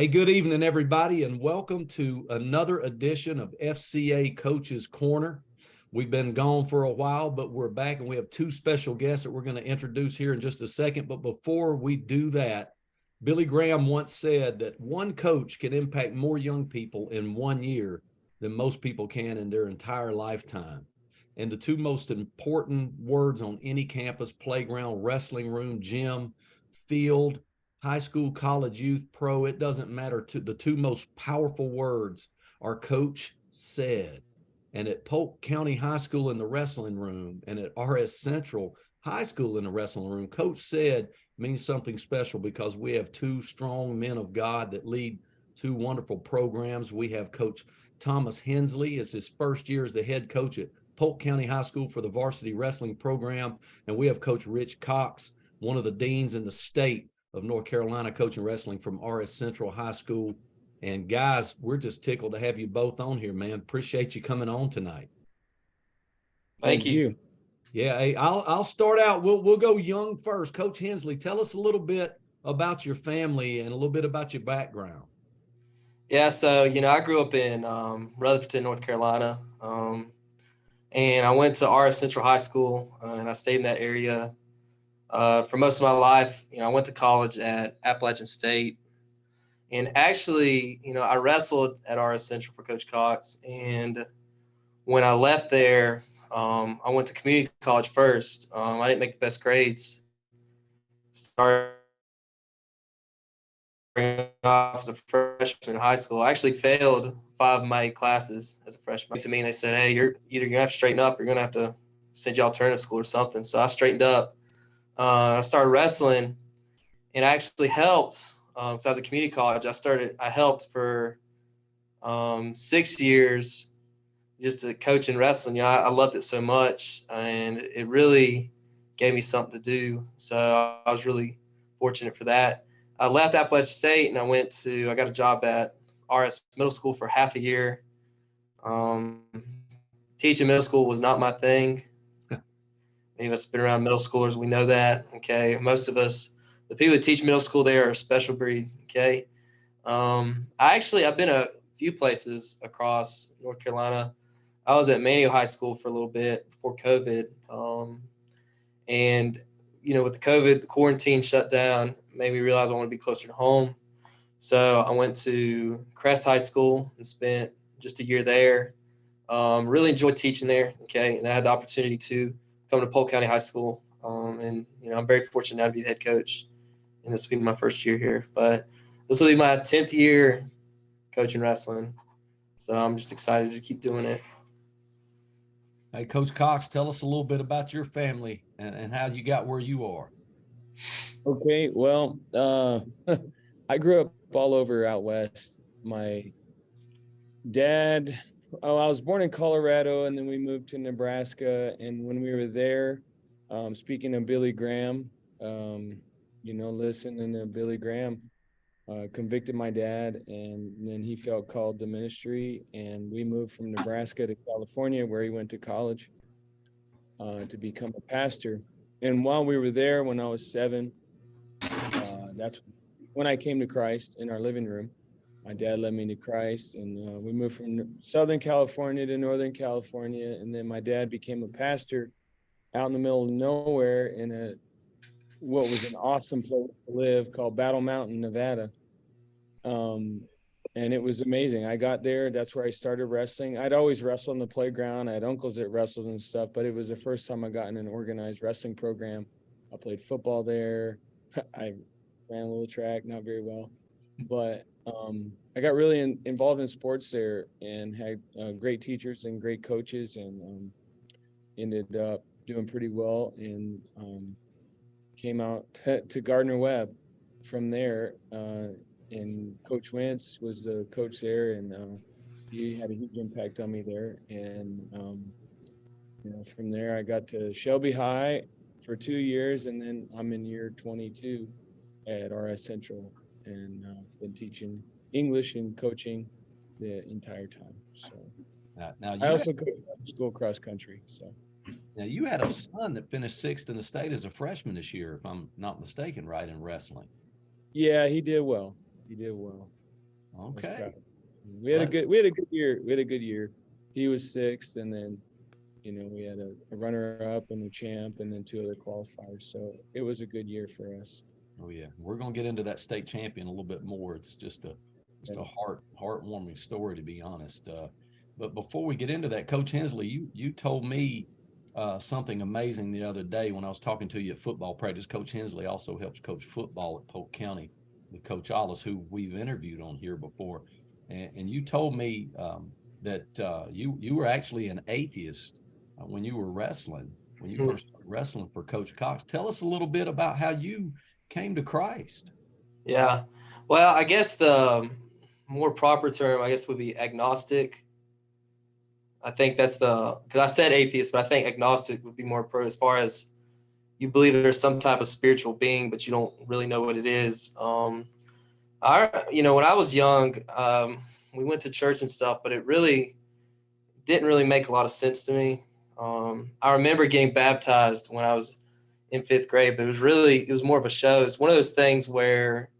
Hey, good evening, everybody, and welcome to another edition of FCA Coach's Corner. We've been gone for a while, but we're back, and we have two special guests that we're going to introduce here in just a second. But before we do that, Billy Graham once said that one coach can impact more young people in 1 year than most people can in their entire lifetime. And the two most important words on any campus, playground, wrestling room, gym, field, high school, college, youth, pro, it doesn't matter. The two most powerful words are coach said. And at Polk County High School in the wrestling room and at RS Central High School in the wrestling room, coach said means something special because we have two strong men of God that lead two wonderful programs. We have Coach Thomas Hensley. It's his first year as the head coach at Polk County High School for the varsity wrestling program. And we have Coach Rich Cox, one of the deans in the state of North Carolina, coaching wrestling from RS Central High School. And guys, we're just tickled to have you both on here, man. Appreciate you coming on tonight. Thank you. Yeah, hey, I'll start out. We'll go young first. Coach Hensley, tell us a little bit about your family and a little bit about your background. Yeah, so I grew up in Rutherford, North Carolina, and I went to RS Central High School, and I stayed in that area for most of my life. I went to college at Appalachian State, and actually, I wrestled at RS Central for Coach Cox, and when I left there, I went to community college first. I didn't make the best grades. Off as a freshman in high school. I actually failed 5 of my classes as a freshman. To me, and they said, "Hey, you're either gonna have to straighten up, or you're gonna have to send you alternative school or something." So I straightened up. I started wrestling, and I actually helped because I was at community college. I helped for 6 years just to coach in wrestling. I loved it so much, and it really gave me something to do. So I was really fortunate for that. I left Appalachian State and I got a job at RS Middle School for half a year. Teaching middle school was not my thing. Many of us have been around middle schoolers. We know that. Okay. Most of us, the people that teach middle school there are a special breed. Okay. I've been a few places across North Carolina. I was at Manual High School for a little bit before COVID. And with the COVID, the quarantine shut down, made me realize I want to be closer to home. So I went to Crest High School and spent just a year there. Really enjoyed teaching there. Okay, and I had the opportunity to come to Polk County High School. And I'm very fortunate now to be the head coach. And this will be my first year here. But this will be my 10th year coaching wrestling. So I'm just excited to keep doing it. Hey, Coach Cox, tell us a little bit about your family and how you got where you are. Okay, well, I grew up all over out west. My dad, I was born in Colorado, and then we moved to Nebraska. And when we were there, speaking of Billy Graham, listening to Billy Graham, convicted my dad, and then he felt called to ministry, and we moved from Nebraska to California, where he went to college to become a pastor. And while we were there, when I was 7, that's when I came to Christ in our living room. My dad led me to Christ, and we moved from Southern California to Northern California. And then my dad became a pastor out in the middle of nowhere in what was an awesome place to live called Battle Mountain, Nevada. And it was amazing. I got there. That's where I started wrestling. I'd always wrestled on the playground. I had uncles that wrestled and stuff, but it was the first time I got in an organized wrestling program. I played football there. I ran a little track, not very well, but I got really involved in sports there and had great teachers and great coaches, and ended up doing pretty well, and came out to Gardner Webb from there. And Coach Wentz was the coach there, and he had a huge impact on me there. And from there I got to Shelby High for 2 years, and then I'm in year 22 at RS Central, and been teaching English and coaching the entire time. So Now I you also coach school cross country. So now you had a son that finished 6th in the state as a freshman this year, if I'm not mistaken, right, in wrestling. yeah, he did well. He did well. Okay. We had a good year. We had a good year. He was sixth, and then we had a runner-up and a champ, and then two other qualifiers. So it was a good year for us. Oh yeah, we're gonna get into that state champion a little bit more. It's just a heartwarming story, to be honest. But before we get into that, Coach Hensley, you told me something amazing the other day when I was talking to you at football practice. Coach Hensley also helps coach football at Polk County with Coach Ollis, who we've interviewed on here before, and you told me that you were actually an atheist when you were wrestling, when you first started wrestling for Coach Cox. Tell us a little bit about how you came to Christ. Yeah. Well, I guess the more proper term, I guess, would be agnostic. I think that's because I said atheist, but I think agnostic would be more as far as you believe there's some type of spiritual being, but you don't really know what it is. When I was young, we went to church and stuff, but it really didn't really make a lot of sense to me. I remember getting baptized when I was in fifth grade, but it was more of a show. It's one of those things where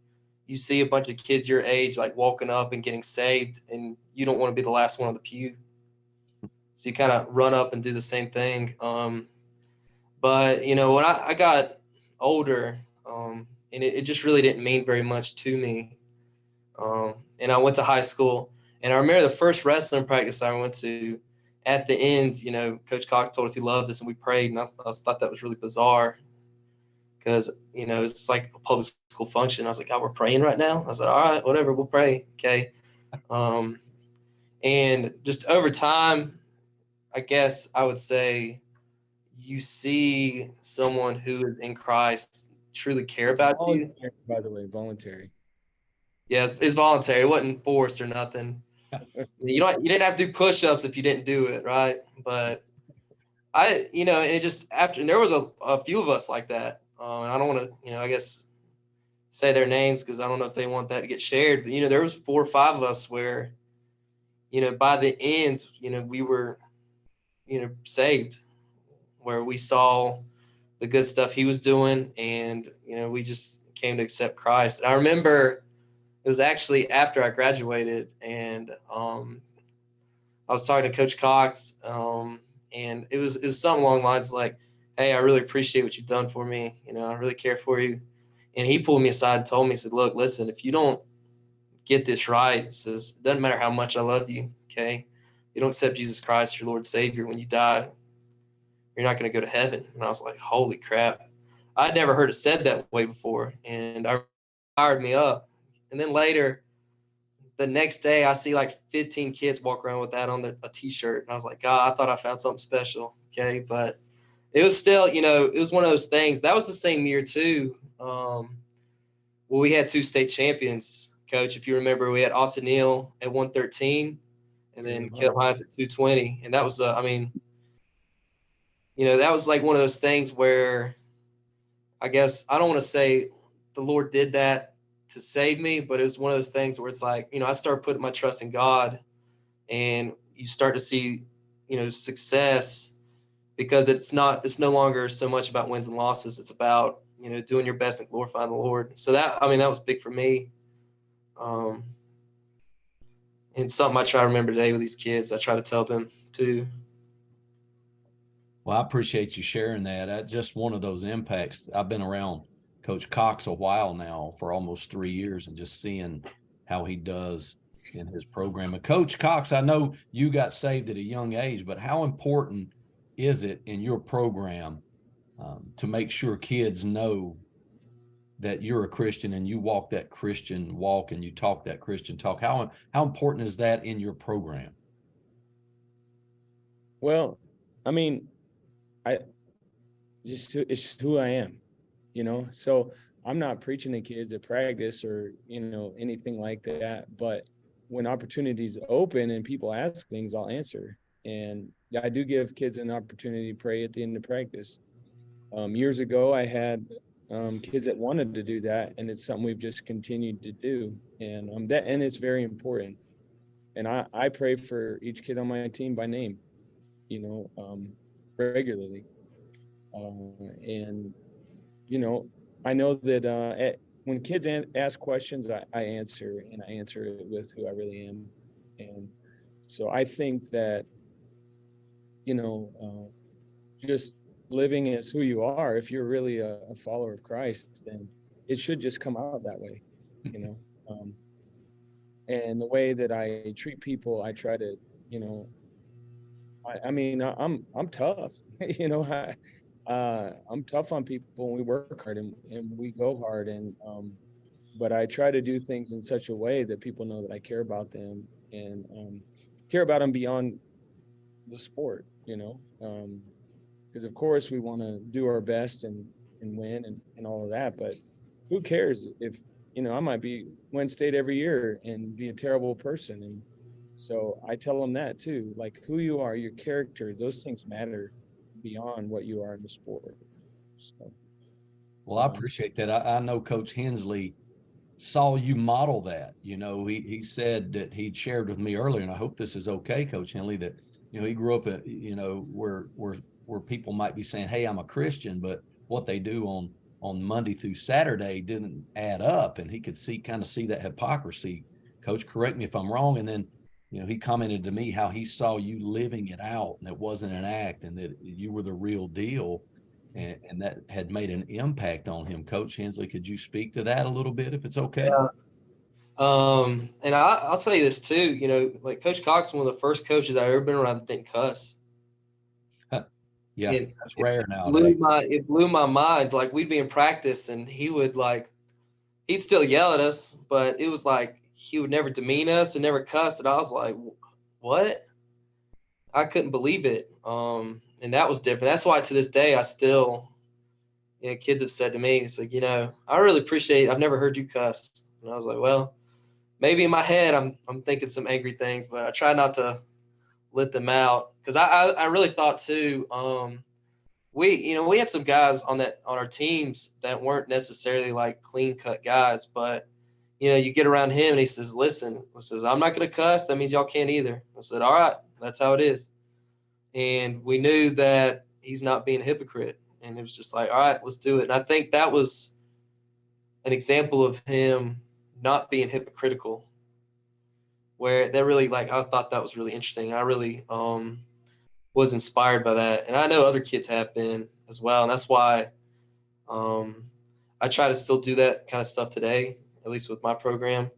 you see a bunch of kids your age like walking up and getting saved, and you don't want to be the last one on the pew. So you kind of run up and do the same thing. But when I got older, and it just really didn't mean very much to me. And I went to high school, and I remember the first wrestling practice I went to. At the end, Coach Cox told us he loved us, and we prayed, and I thought that was really bizarre because it's like a public school function. I was like, God, we're praying right now. I was like, all right, whatever, we'll pray, okay. And just over time, I guess I would say you see someone who is in Christ truly care about you. By the way, voluntary. Yeah, it's voluntary. It wasn't forced or nothing. You didn't have to do push-ups if you didn't do it, right? But and it just and there was a few of us like that. And I don't want to, I guess say their names because I don't know if they want that to get shared. But there was 4 or 5 of us where, by the end, we were, saved, where we saw the good stuff he was doing, and we just came to accept Christ. I remember it was actually after I graduated, and I was talking to Coach Cox, and it was something along the lines like, "Hey, I really appreciate what you've done for me. I really care for you." And he pulled me aside and told me, he said, "Look, listen, if you don't get this right," he says, "it doesn't matter how much I love you, okay? If you don't accept Jesus Christ, your Lord and Savior, when you die, you're not going to go to heaven." And I was like, holy crap. I'd never heard it said that way before. And I fired me up. And then later, the next day, I see like 15 kids walk around with that on a T-shirt. And I was like, God, I thought I found something special. Okay. But it was still, it was one of those things. That was the same year too. Well, we had 2 state champions, Coach. If you remember, we had Austin Neal at 113 and then Caleb Hines at 220. And that was, that was like one of those things where I guess I don't want to say the Lord did that to save me, but it was one of those things where it's like, I started putting my trust in God, and you start to see, success, because it's no longer so much about wins and losses. It's about, doing your best and glorifying the Lord. So that was big for me. And something I try to remember today with these kids. I try to tell them too. Well, I appreciate you sharing that. That's just one of those impacts. I've been around Coach Cox a while now, for almost 3 years, and just seeing how he does in his program. And Coach Cox, I know you got saved at a young age, but how important is it in your program to make sure kids know that you're a Christian and you walk that Christian walk and you talk that Christian talk? How important is that in your program? Well, I mean, it's who I am, so I'm not preaching to kids at practice or, anything like that. But when opportunities open and people ask things, I'll answer. And I do give kids an opportunity to pray at the end of practice. Years ago, I had kids that wanted to do that, and it's something we've just continued to do. And and it's very important. And I pray for each kid on my team by name, regularly. And I know that when kids ask questions, I answer, and I answer it with who I really am. And so I think that, just living as who you are, if you're really a follower of Christ, then it should just come out that way, you know. Um, and the way that I treat people, I try to, you know, I mean, I'm tough, I'm tough on people, and we work hard, and we go hard, and but I try to do things in such a way that people know that I care about them, and care about them beyond the sport, because of course we want to do our best and win and all of that, but who cares if, I might be win state every year and be a terrible person. And so I tell them that too, like who you are, your character, those things matter beyond what you are in the sport. So Well, I appreciate that. I know Coach Hensley saw you model that. He said that he'd shared with me earlier, and I hope this is okay, Coach Henley, that he grew up at, where people might be saying, "Hey, I'm a Christian," but what they do on Monday through Saturday didn't add up, and he could kind of see that hypocrisy. Coach, correct me if I'm wrong. And then he commented to me how he saw you living it out, and it wasn't an act, and that you were the real deal. And that had made an impact on him. Coach Hensley, could you speak to that a little bit, if it's okay? Yeah. And I'll tell you this too, like Coach Cox, one of the first coaches I've ever been around that didn't cuss. Yeah, And that's rare blew nowadays. it blew my mind. Like we'd be in practice and he'd still yell at us, but it was like he would never demean us and never cuss. And I was like, what? I couldn't believe it. And that was different. That's why to this day I still, kids have said to me, it's like, I really appreciate. I've never heard you cuss. And I was like, well, maybe in my head I'm thinking some angry things, but I try not to let them out, because I really thought too. We had some guys on our teams that weren't necessarily like clean cut guys, but you get around him and he says, listen, I'm not going to cuss. That means y'all can't either. I said, all right, that's how it is. And we knew that he's not being a hypocrite. And it was just like, all right, let's do it. And I think that was an example of him not being hypocritical, where that really, like, I thought that was really interesting. I really was inspired by that. And I know other kids have been as well. And that's why I try to still do that kind of stuff today, at least with my program.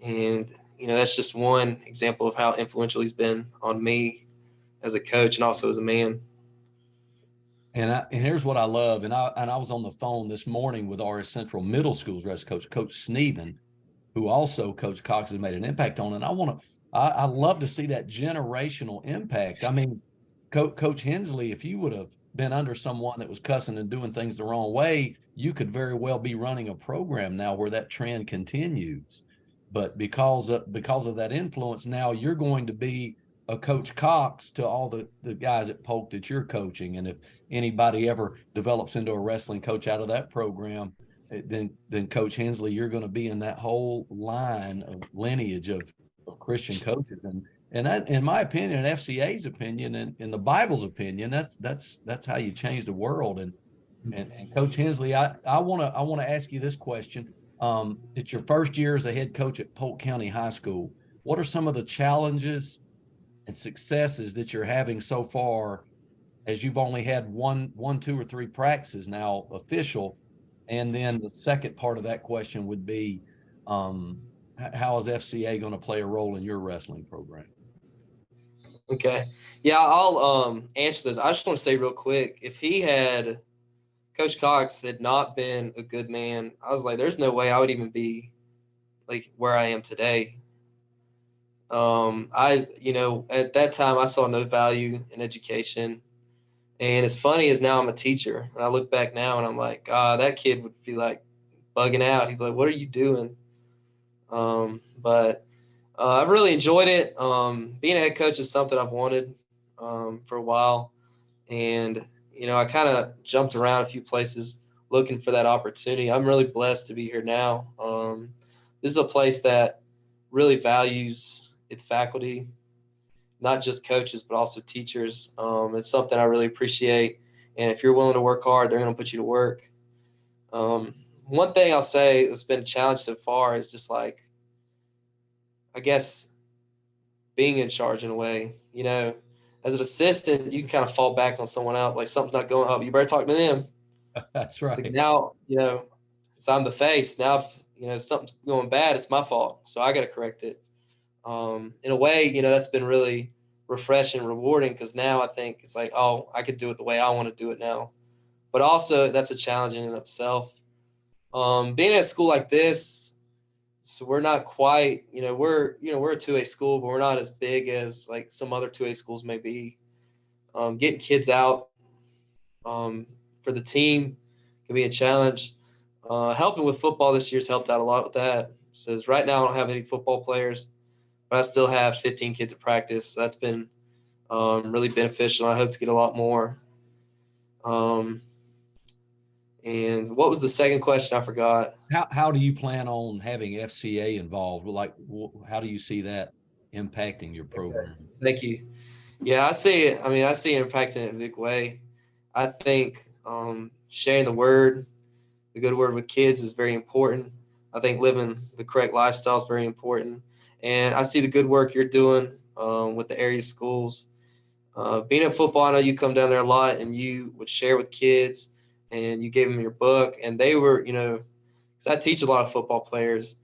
And, that's just one example of how influential he's been on me as a coach and also as a man. And here's what I love. And I was on the phone this morning with our Central Middle School's wrestling coach, Coach Sneathen, who also Coach Cox has made an impact on. And I love to see that generational impact. I mean, Coach Hensley, if you would have been under someone that was cussing and doing things the wrong way, you could very well be running a program now where that trend continues. But because of that influence, now you're going to be a Coach Cox to all the guys at Polk that you're coaching. And if anybody ever develops into a wrestling coach out of that program, then Coach Hensley, you're going to be in that whole line of lineage of Christian coaches. And that, in my opinion, and FCA's opinion, and in the Bible's opinion, that's how you change the world. And Coach Hensley, I want to ask you this question. It's your first year as a head coach at Polk County High School. What are some of the challenges and successes that you're having so far, as you've only had one, 2 or 3 practices now official? And then the second part of that question would be, how is FCA going to play a role in your wrestling program? Okay. Yeah, I'll answer this. I just want to say real quick, if Coach Cox had not been a good man, I was like, there's no way I would even be like where I am today. At that time I saw no value in education. And as funny as now I'm a teacher, and I look back now and I'm like, that kid would be like bugging out. He'd be like, what are you doing? But I've really enjoyed it. Being a head coach is something I've wanted for a while. And, I kind of jumped around a few places looking for that opportunity. I'm really blessed to be here now. This is a place that really values its faculty, not just coaches, but also teachers. It's something I really appreciate. And if you're willing to work hard, they're going to put you to work. one thing I'll say that's been a challenge so far is just like, I guess, being in charge in a way. You know, as an assistant, you can kind of fall back on someone else. Like something's not going up, you better talk to them. That's It's like right. now, so I'm the face. Now, if something's going bad, it's my fault. So I got to correct it. In a way, that's been really refreshing, rewarding because now I think it's like, oh, I could do it the way I want to do it now. But also, that's a challenge in and of itself. Being at a school like this, so we're not quite, we're a 2A school, but we're not as big as like some other 2A schools may be. Getting kids out for the team can be a challenge. Helping with football this year's helped out a lot with that. Says right now I don't have any football players, but I still have 15 kids at practice. So that's been really beneficial. I hope to get a lot more. Um, and what was the second question? I forgot. How do you plan on having FCA involved? Like, how do you see that impacting your program? Thank you. Yeah, I see it. I mean, I see it impacting it in a big way. I think sharing the good word with kids is very important. I think living the correct lifestyle is very important. And I see the good work you're doing with the area schools. Being at football, I know you come down there a lot and you would share with kids and you gave them your book. And they were, because I teach a lot of football players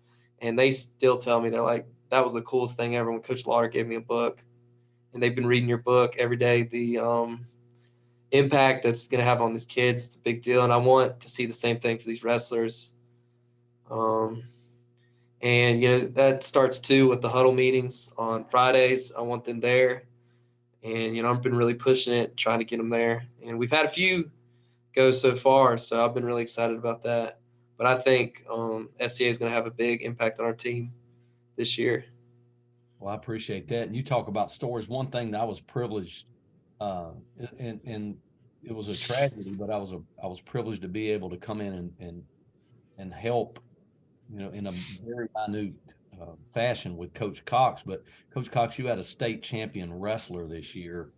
and they still tell me they're like, that was the coolest thing ever when Coach Lauder gave me a book. And they've been reading your book every day. The impact that's going to have on these kids, it's a big deal. And I want to see the same thing for these wrestlers. Um, and, that starts too with the huddle meetings on Fridays. I want them there. And, I've been really pushing it, trying to get them there. And we've had a few go so far. So I've been really excited about that. But I think FCA is going to have a big impact on our team this year. Well, I appreciate that. And you talk about stories. One thing that I was privileged, and it was a tragedy, but I was privileged to be able to come in and help, in a very minute fashion with Coach Cox. But Coach Cox, you had a state champion wrestler this year.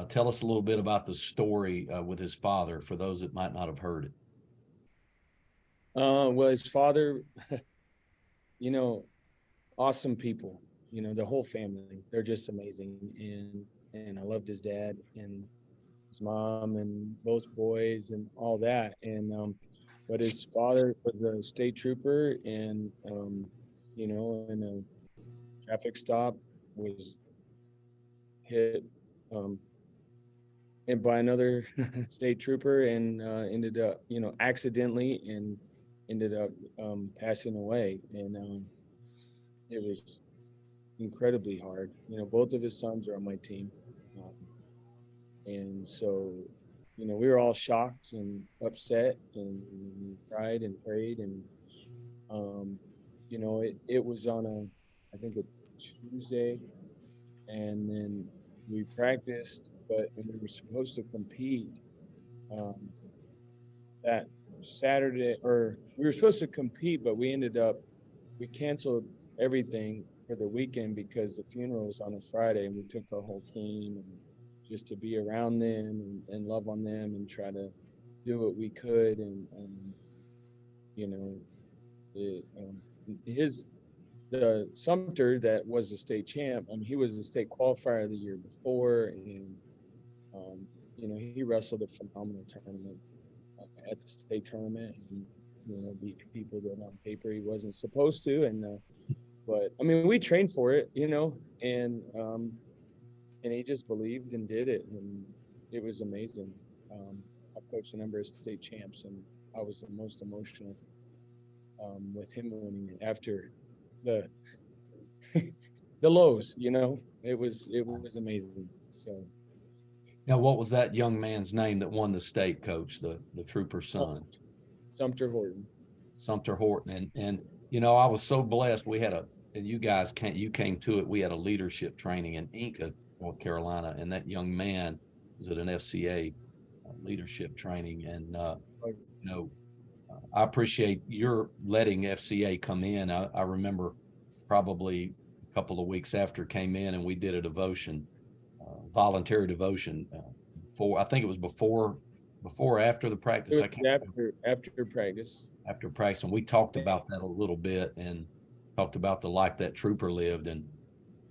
Tell us a little bit about the story with his father for those that might not have heard it. Well, his father, awesome people. The whole family. They're just amazing, and I loved his dad and his mom and both boys and all that. And but his father was a state trooper, and in a traffic stop was hit and by another state trooper and ended up, accidentally and ended up passing away. And it was incredibly hard. Both of his sons are on my team. Um, and so, we were all shocked and upset and cried and prayed. And, um, it was on I think a Tuesday. And then we practiced, but when we were supposed to compete, um, that Saturday, or we were supposed to compete, but we canceled everything for the weekend because the funeral was on a Friday, and we took our whole team and just to be around them and love on them and try to do what we could. And you know, it, his the Sumter that was the state champ. I mean, he was the state qualifier the year before, and um, he wrestled a phenomenal tournament at the state tournament, and beat people that on paper he wasn't supposed to. And but I mean, we trained for it, and he just believed and did it, and it was amazing. I've coached a number of state champs, and I was the most emotional with him winning it after the the lows. It was amazing. So Now, what was that young man's name that won the state, Coach? The trooper's son, Sumter Horton. Sumter Horton, and I was so blessed. We had and you came to it. We had a leadership training in Inca, North Carolina, and that young man was at an FCA leadership training, and you know, I appreciate your letting FCA come in. I remember probably a couple of weeks after it came in, and we did a devotion, voluntary devotion. I think it was before before or after the practice? It I was can't after practice. after practice, and we talked about that a little bit and talked about the life that trooper lived. And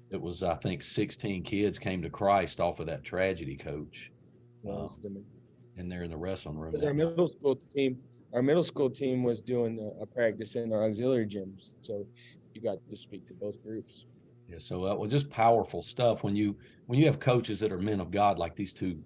it was, I think, 16 kids came to Christ off of that tragedy, Coach. And they're in the wrestling room. Because our middle school team was doing a practice in our auxiliary gyms, so you got to speak to both groups. Yeah, so that was just powerful stuff when you have coaches that are men of God like these two.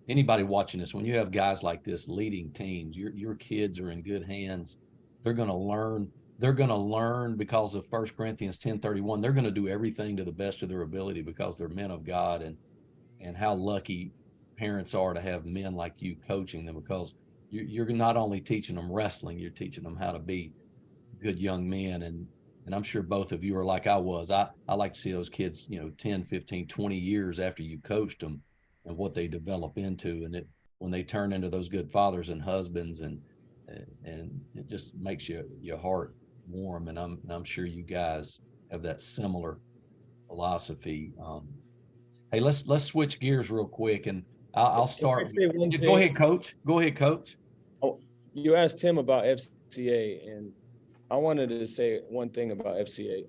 Anybody watching this, when you have guys like this leading teams, your kids are in good hands. They're going to learn. They're going to learn because of 1 Corinthians 10:31. They're going to do everything to the best of their ability because they're men of God, and how lucky parents are to have men like you coaching them, because you're not only teaching them wrestling, you're teaching them how to be good young men. And I'm sure both of you are like I was. I like to see those kids, 10, 15, 20 years after you coached them and what they develop into. And when they turn into those good fathers and husbands, and it just makes your heart warm. And I'm sure you guys have that similar philosophy. Hey, let's switch gears real quick, and I'll start. Go ahead, Coach. Go ahead, Coach. Oh, you asked him about FCA, and I wanted to say one thing about FCA,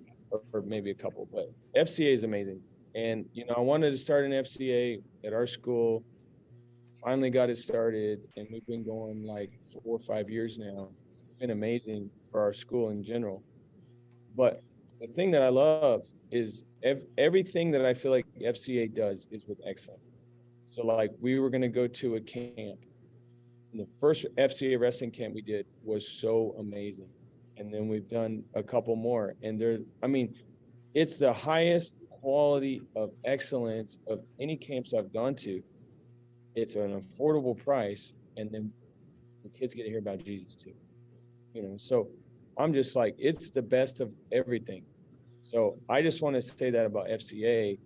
or maybe a couple, but FCA is amazing. And, I wanted to start an FCA at our school, finally got it started, and we've been going like 4 or 5 years now. It's been amazing for our school in general. But the thing that I love is everything that I feel like FCA does is with excellence. So like we were going to go to a camp. And the first FCA wrestling camp we did was so amazing. And then we've done a couple more. And it's the highest quality of excellence of any camps I've gone to. It's an affordable price. And then the kids get to hear about Jesus too. So I'm just like, it's the best of everything. So I just want to say that about FCA,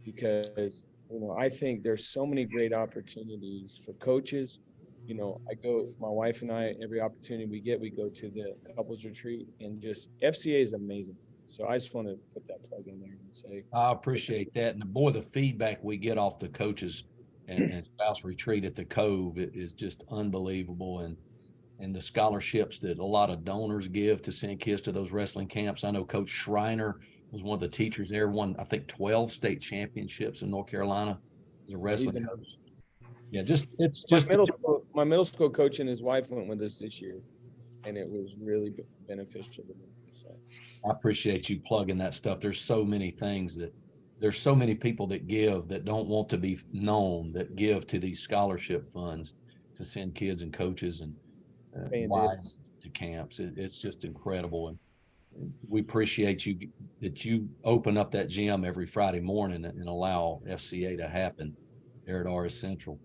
because, I think there's so many great opportunities for coaches. My wife and I, every opportunity we get, we go to the couples retreat, and just FCA is amazing. So I just want to put that plug in there and say, I appreciate that. And boy, the feedback we get off the coaches and spouse retreat at the Cove is just unbelievable. And the scholarships that a lot of donors give to send kids to those wrestling camps. I know Coach Schreiner was one of the teachers there, won, I think, 12 state championships in North Carolina as a wrestling coach. Yeah, it's just my middle school coach and his wife went with us this year, and it was really beneficial to me. So I appreciate you plugging that stuff. There's so many things there's so many people that give that don't want to be known, that give to these scholarship funds to send kids and coaches and wives to camps. It's just incredible. And we appreciate that you open up that gym every Friday morning and allow FCA to happen there at RS Central.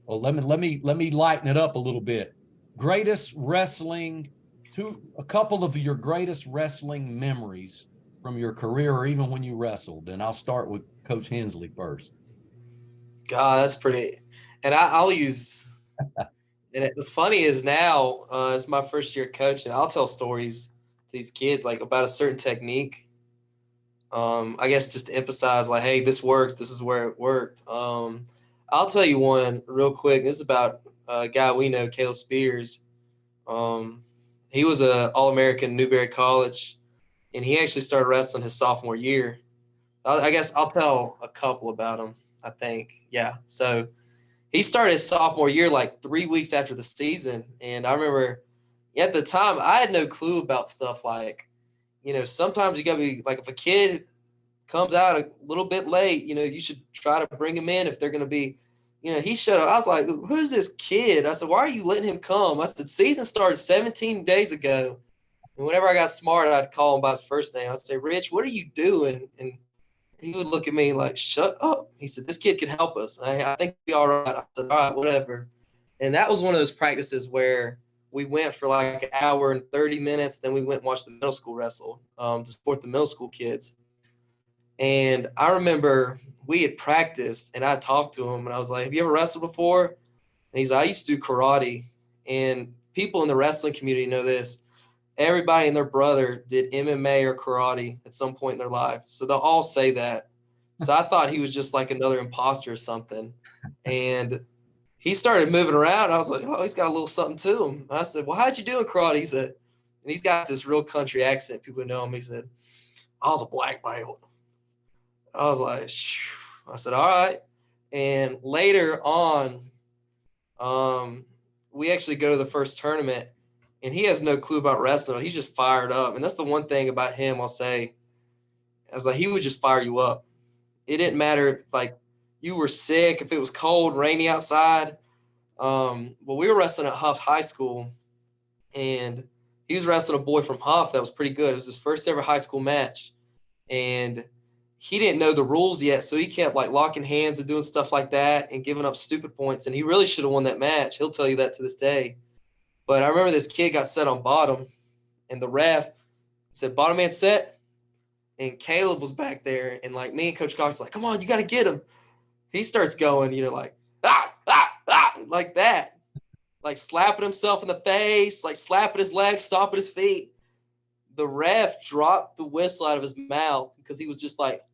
Well, let me lighten it up a little bit. Greatest wrestling, a couple of your greatest wrestling memories from your career, or even when you wrestled. And I'll start with Coach Hensley first. God, that's pretty. And I'll use. And it was funny is now it's my first year coaching. I'll tell stories to these kids like about a certain technique. I guess just to emphasize like, hey, this works. This is where it worked. I'll tell you one real quick. This is about a guy we know, Caleb Spears. He was a All-American Newberry College, and he actually started wrestling his sophomore year. I guess I'll tell a couple about him, I think. Yeah. So he started his sophomore year like 3 weeks after the season. And I remember at the time I had no clue about stuff like, sometimes you got to be like, if a kid comes out a little bit late, you should try to bring him in if they're going to be, he showed up. I was like, who's this kid? I said, why are you letting him come? I said, season started 17 days ago. And whenever I got smart, I'd call him by his first name. I'd say, Rich, what are you doing? And he would look at me like, shut up. He said, this kid can help us. I think we'll be all right. I said, all right, whatever. And that was one of those practices where we went for like an hour and 30 minutes. Then we went and watched the middle school wrestle to support the middle school kids. And I remember we had practiced, and I talked to him, and I was like, have you ever wrestled before? And he's like, I used to do karate. And people in the wrestling community know this. Everybody and their brother did MMA or karate at some point in their life. So they'll all say that. So I thought he was just like another imposter or something. And he started moving around. I was like, oh, he's got a little something to him. I said, well, how'd you do in karate? He said, and he's got this real country accent. People know him. He said, I was a black belt. I was like, shh. I said, all right. And later on, we actually go to the first tournament, and he has no clue about wrestling. He's just fired up. And that's the one thing about him I'll say. I was like, he would just fire you up. It didn't matter if, like, you were sick, if it was cold, rainy outside. Well, we were wrestling at Huff High School, and he was wrestling a boy from Huff that was pretty good. It was his first ever high school match, and he didn't know the rules yet, so he kept like locking hands and doing stuff like that and giving up stupid points, and he really should have won that match. He'll tell you that to this day. But I remember this kid got set on bottom, and the ref said, bottom man set, and Caleb was back there, and like me and Coach Cox like, come on, you got to get him. He starts going, like, like that, like slapping himself in the face, like slapping his legs, stomping his feet. The ref dropped the whistle out of his mouth because he was just like,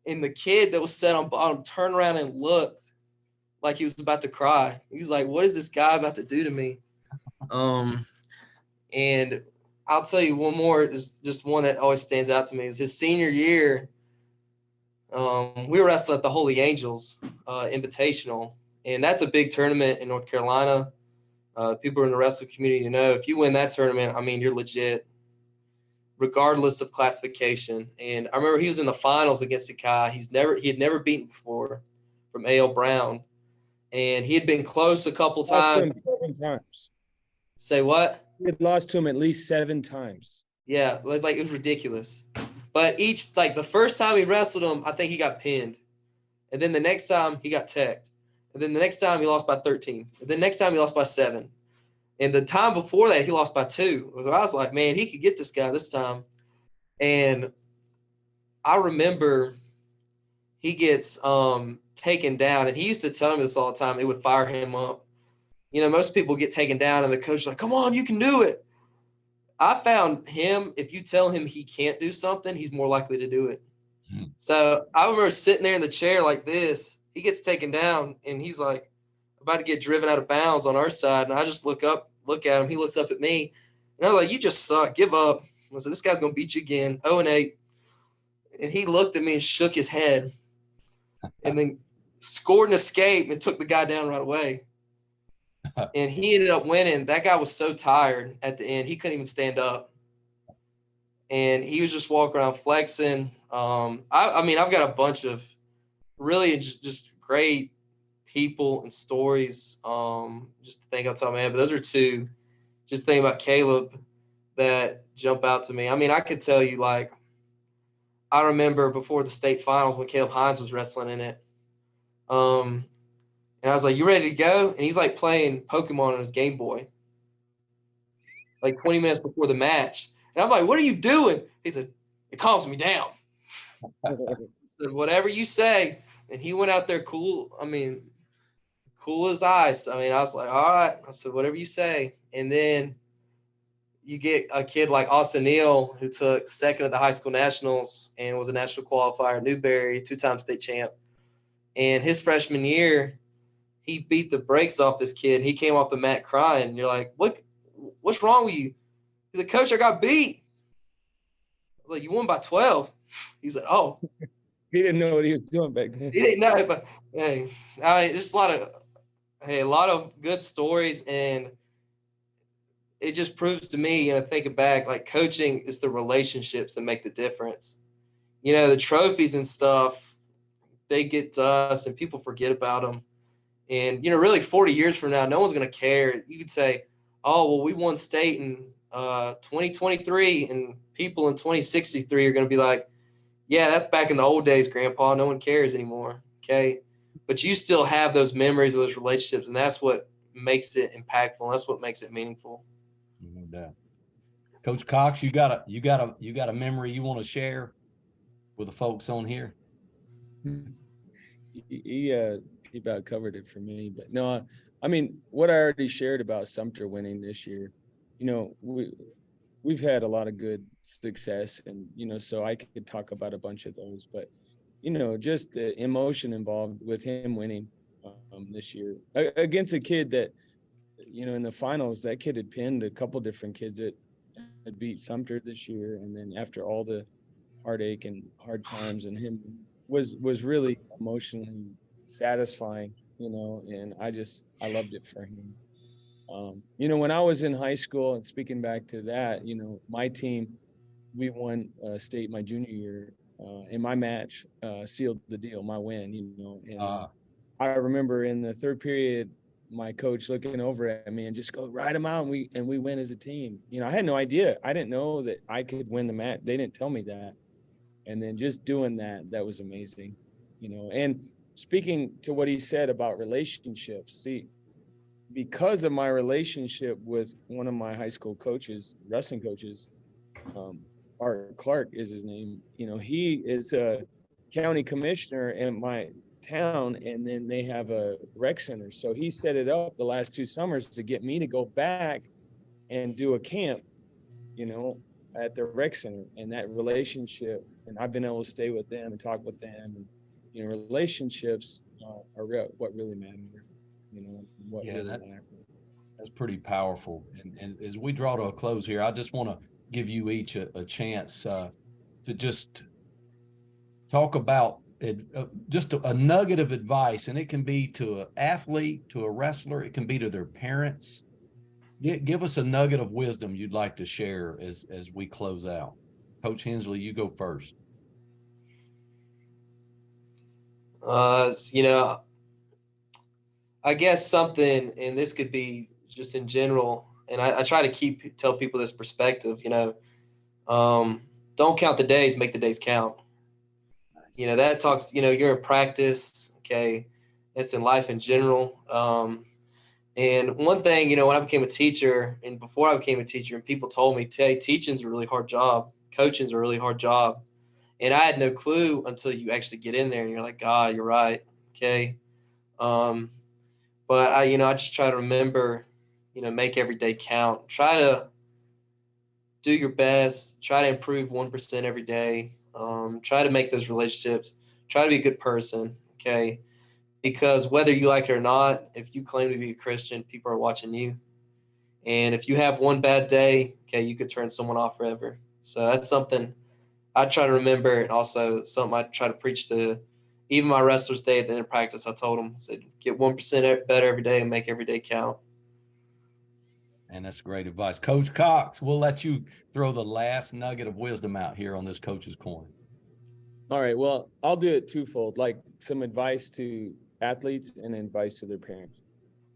and the kid that was set on bottom turned around and looked like he was about to cry. He was like, what is this guy about to do to me? And I'll tell you one more, is just one that always stands out to me, is his senior year. We were wrestling at the Holy Angels Invitational, and that's a big tournament in North Carolina. People in the wrestling community know if you win that tournament, I mean, you're legit, regardless of classification. And I remember he was in the finals against a guy he had never beaten before, from A.L. Brown, and he had been close a couple times. 7 times. Say what? We had lost to him at least 7 times. Yeah, like it was ridiculous. But each, like the first time he wrestled him, I think he got pinned. And then the next time he got teched. And then the next time he lost by 13. And then next time he lost by 7. And the time before that, he lost by 2. So I was like, man, he could get this guy this time. And I remember he gets taken down. And he used to tell me this all the time. It would fire him up. Most people get taken down, and the coach is like, come on, you can do it. I found him, if you tell him he can't do something, he's more likely to do it. So I remember sitting there in the chair like this. He gets taken down, and he's like about to get driven out of bounds on our side. And I just look at him. He looks up at me. And I was like, you just suck. Give up. I said, this guy's going to beat you again. 0-8. And he looked at me and shook his head and then scored an escape and took the guy down right away. And he ended up winning. That guy was so tired at the end, he couldn't even stand up. And he was just walking around flexing. I mean, I've got a bunch of really just great people and stories. Just to think off the top of my head, but those are 2. Just think about Caleb that jump out to me. I mean, I could tell you, like, I remember before the state finals when Caleb Hines was wrestling in it. And I was like, you ready to go? And he's like playing Pokemon on his Game Boy, like 20 minutes before the match. And I'm like, what are you doing? He said, it calms me down. I said, whatever you say. And he went out there cool. I mean, cool as ice. I mean, I was like, all right. I said, whatever you say. And then you get a kid like Austin Neal, who took 2nd at the high school nationals and was a national qualifier at Newberry, 2-time state champ. And his freshman year, he beat the brakes off this kid. He came off the mat crying. You're like, what's wrong with you? He's like, Coach, I got beat. I was like, you won by 12. He's like, oh. He didn't know what he was doing back then. He didn't know, but hey, I mean, just a lot of good stories, and it just proves to me, thinking back, like coaching is the relationships that make the difference. The trophies and stuff, they get to us and people forget about them. And, really 40 years from now, no one's going to care. You could say, oh, well, we won state in 2023, and people in 2063 are going to be like, yeah, that's back in the old days, Grandpa. No one cares anymore. Okay. But you still have those memories of those relationships, and that's what makes it impactful. And that's what makes it meaningful. No doubt. Coach Cox, you got a memory you want to share with the folks on here? He about covered it for me, but no, I mean, what I already shared about Sumter winning this year, we've had a lot of good success, and so I could talk about a bunch of those, but just the emotion involved with him winning, this year against a kid that, you know, in the finals, that kid had pinned a couple different kids that had beat Sumter this year. And then after all the heartache and hard times, and him was really emotionally satisfying, you know, and I loved it for him. You know, when I was in high school, and speaking back to that, you know, my team, we won state my junior year, and my match sealed the deal, my win, you know. And I remember in the third period, my coach looking over at me and just go, ride them out, and we win as a team. You know, I had no idea. I didn't know that I could win the match. They didn't tell me that. And then just doing that was amazing, you know. And speaking to what he said about relationships, see, because of my relationship with one of my high school coaches, wrestling coaches, Art Clark is his name. You know, he is a county commissioner in my town, and then they have a rec center. So he set it up the last 2 summers to get me to go back and do a camp, you know, at the rec center. And that relationship, and I've been able to stay with them and talk with them. And, you know, relationships are what really matter, you know, what really matters. That's pretty powerful. And as we draw to a close here, I just want to give you each a chance to just talk about just a nugget of advice. And it can be to an athlete, to a wrestler, it can be to their parents. Give us a nugget of wisdom you'd like to share as we close out. Coach Hensley, you go first. You know, I guess something, and this could be just in general, and I try to tell people this perspective, you know, don't count the days, make the days count. Nice. You know, that talks, you know, you're in practice, okay, it's in life in general. And one thing, you know, when I became a teacher, and before I became a teacher, and people told me, hey, teaching's a really hard job, coaching's a really hard job. And I had no clue until you actually get in there and you're like, God, you're right. Okay. But I just try to remember, you know, make every day count. Try to do your best. Try to improve 1% every day. Try to make those relationships. Try to be a good person. Okay. Because whether you like it or not, if you claim to be a Christian, people are watching you. And if you have one bad day, okay, you could turn someone off forever. So that's something I try to remember, and also something I try to preach to even my wrestlers day at the end of practice. I told them, I said, get 1% better every day and make every day count. And that's great advice. Coach Cox, we'll let you throw the last nugget of wisdom out here on this Coach's Corner. All right. Well, I'll do it twofold, like some advice to athletes and advice to their parents.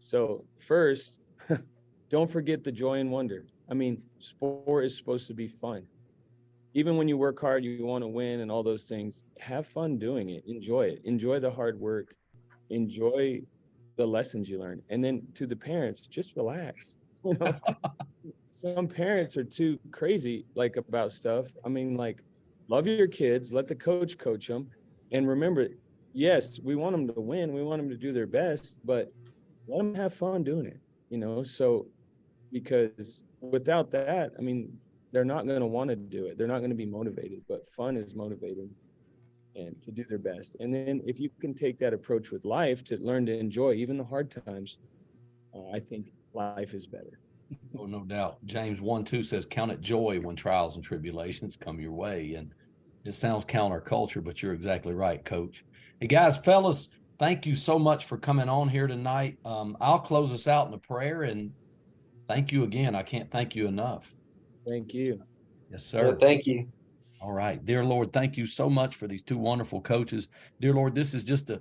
So first, don't forget the joy and wonder. I mean, sport is supposed to be fun. Even when you work hard, you want to win and all those things, have fun doing it. Enjoy it. Enjoy the hard work. Enjoy the lessons you learn. And then to the parents, just relax. You know, some parents are too crazy, like, about stuff. I mean, like, love your kids, let the coach them. And remember, yes, we want them to win. We want them to do their best, but let them have fun doing it, you know? So, because without that, I mean, they're not going to want to do it. They're not going to be motivated, but fun is motivating and to do their best. And then if you can take that approach with life to learn to enjoy even the hard times, I think life is better. Oh, no doubt. James 1:2 says, count it joy when trials and tribulations come your way. And it sounds counterculture, but you're exactly right, Coach. Hey, guys, fellas, thank you so much for coming on here tonight. I'll close us out in a prayer, and thank you again. I can't thank you enough. Thank you. Yes, sir. Yeah, thank you. All right. Dear Lord, thank you so much for these two wonderful coaches. Dear Lord, this is just a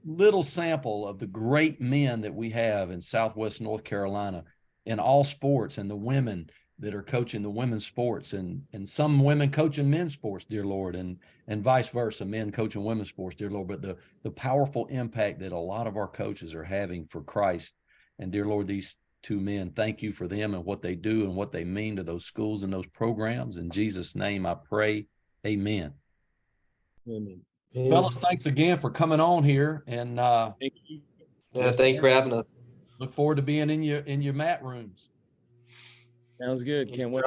little sample of the great men that we have in Southwest North Carolina in all sports, and the women that are coaching the women's sports, and some women coaching men's sports, dear Lord, and vice versa, men coaching women's sports, dear Lord. But the powerful impact that a lot of our coaches are having for Christ. And dear Lord, these two men, thank you for them and what they do and what they mean to those schools and those programs. In Jesus' name I pray, amen. Amen. Fellas, thanks again for coming on here. And thank you. Yeah, thank you for having us. Look forward to being in your mat rooms. Sounds good. Can't wait.